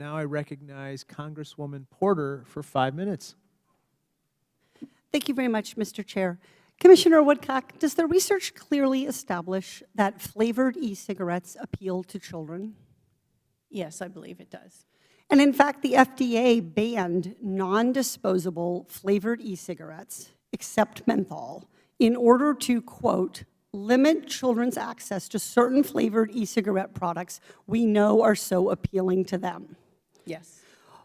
Now I recognize Congresswoman Porter for 5 minutes. Thank you very much, Mr. Chair. Commissioner Woodcock, does the research clearly establish that flavored e-cigarettes appeal to children? Yes, I believe it does. And in fact, the FDA banned non-disposable flavored e-cigarettes, except menthol, in order to, quote, limit children's access to certain flavored e-cigarette products we know are so appealing to them. Yes.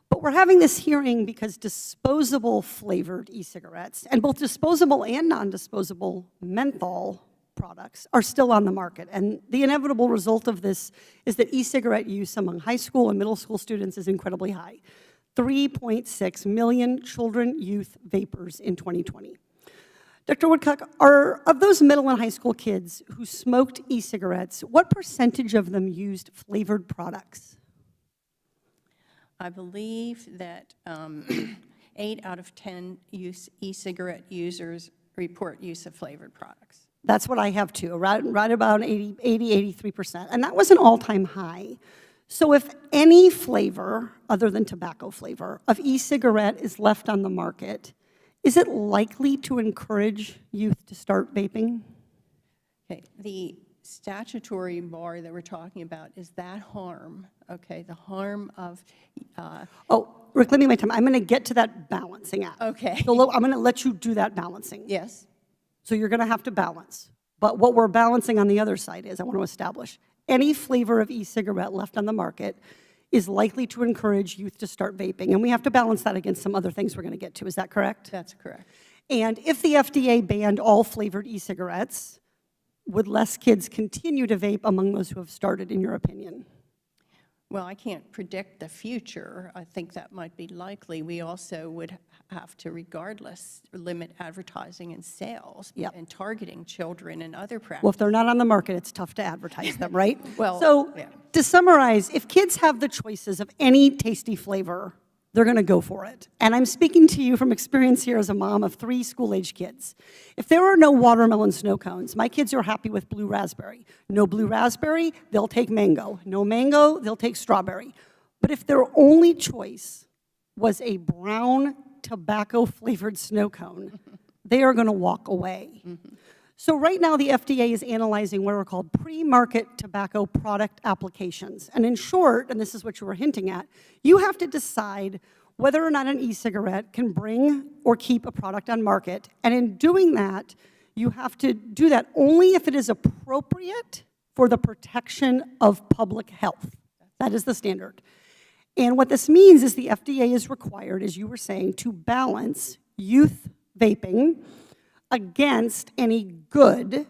But we're having this hearing because disposable flavored e-cigarettes, and both disposable and non-disposable menthol products, are still on the market. And the inevitable result of this is that e-cigarette use among high school and middle school students is incredibly high. 3.6 million children, youth vapors in 2020. Dr. Woodcock, of those middle and high school kids who smoked e-cigarettes, what percentage of them used flavored products? I believe that 8 out of 10 e-cigarette users report use of flavored products. That's what I have too, right about 83%. And that was an all-time high. So if any flavor, other than tobacco flavor, of e-cigarette is left on the market, is it likely to encourage youth to start vaping? Okay, the statutory bar that we're talking about is that harm, okay, the harm of... Reclaiming my time, I'm going to get to that balancing act. Okay. So I'm going to let you do that balancing. Yes. So you're going to have to balance. But what we're balancing on the other side is, I want to establish, any flavor of e-cigarette left on the market is likely to encourage youth to start vaping. And we have to balance that against some other things we're going to get to. Is that correct? That's correct. And if the FDA banned all flavored e-cigarettes, would less kids continue to vape among those who have started, in your opinion? Well, I can't predict the future. I think that might be likely. We also would have to, regardless, limit advertising and sales and targeting children and other practices. Well, if they're not on the market, it's tough to advertise them, right? Well, so yeah. To summarize, if kids have the choices of any tasty flavor, they're going to go for it. And I'm speaking to you from experience here as a mom of 3 school-age kids. If there are no watermelon snow cones, my kids are happy with blue raspberry. No blue raspberry, they'll take mango. No mango, they'll take strawberry. But if their only choice was a brown tobacco-flavored snow cone, they are going to walk away. Mm-hmm. So right now, the FDA is analyzing what are called pre-market tobacco product applications. And in short, and this is what you were hinting at, you have to decide whether or not an e-cigarette can bring or keep a product on market. And in doing that, you have to do that only if it is appropriate for the protection of public health. That is the standard. And what this means is the FDA is required, as you were saying, to balance youth vaping against any good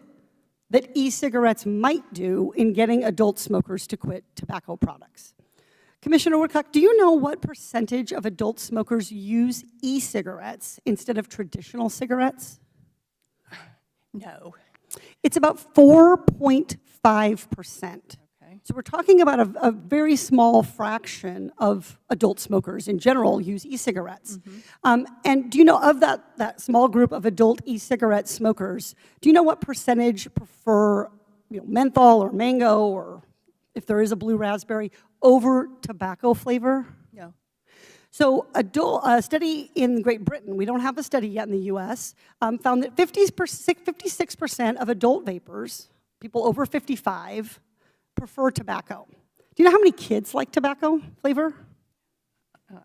that e-cigarettes might do in getting adult smokers to quit tobacco products. Commissioner Woodcock, do you know what percentage of adult smokers use e-cigarettes instead of traditional cigarettes? No. It's about 4.5%. So we're talking about a very small fraction of adult smokers in general use e-cigarettes. Mm-hmm. And do you know, of that small group of adult e-cigarette smokers, do you know what percentage prefer menthol or mango, or if there is a blue raspberry, over tobacco flavor? No. So a study in Great Britain, we don't have a study yet in the US, found that 56% of adult vapors, people over 55, prefer tobacco. Do you know how many kids like tobacco flavor?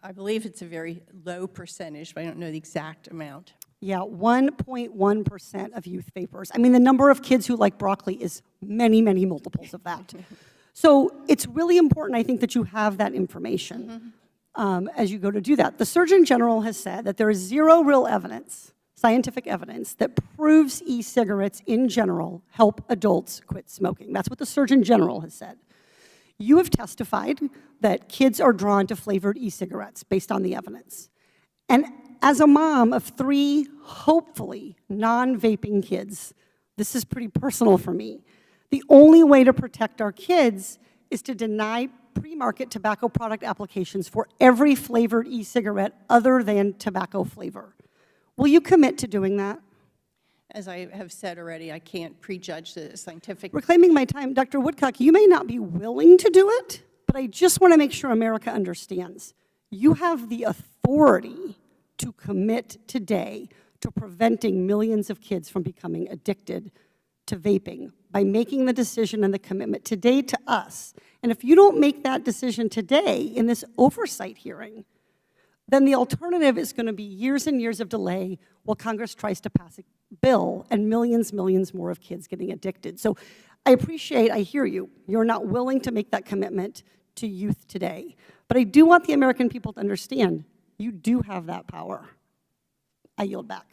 I believe it's a very low percentage, but I don't know the exact amount. Yeah, 1.1% of youth vapors. I mean, the number of kids who like broccoli is many, many multiples of that. So it's really important, I think, that you have that information as you go to do that. The Surgeon General has said that there is zero real evidence, scientific evidence, that proves e-cigarettes in general help adults quit smoking. That's what the Surgeon General has said. You have testified that kids are drawn to flavored e-cigarettes based on the evidence. And as a mom of 3, hopefully, non-vaping kids, this is pretty personal for me. The only way to protect our kids is to deny pre-market tobacco product applications for every flavored e-cigarette other than tobacco flavor. Will you commit to doing that? As I have said already, I can't prejudge the scientific... Reclaiming my time, Dr. Woodcock, you may not be willing to do it, But I just want to make sure America understands. You have the authority to commit today to preventing millions of kids from becoming addicted to vaping by making the decision and the commitment today to us. And if you don't make that decision today in this oversight hearing, then the alternative is going to be years and years of delay while Congress tries to pass a bill and millions more of kids getting addicted. So I hear you. You're not willing to make that commitment to youth today. But I do want the American people to understand you do have that power. I yield back.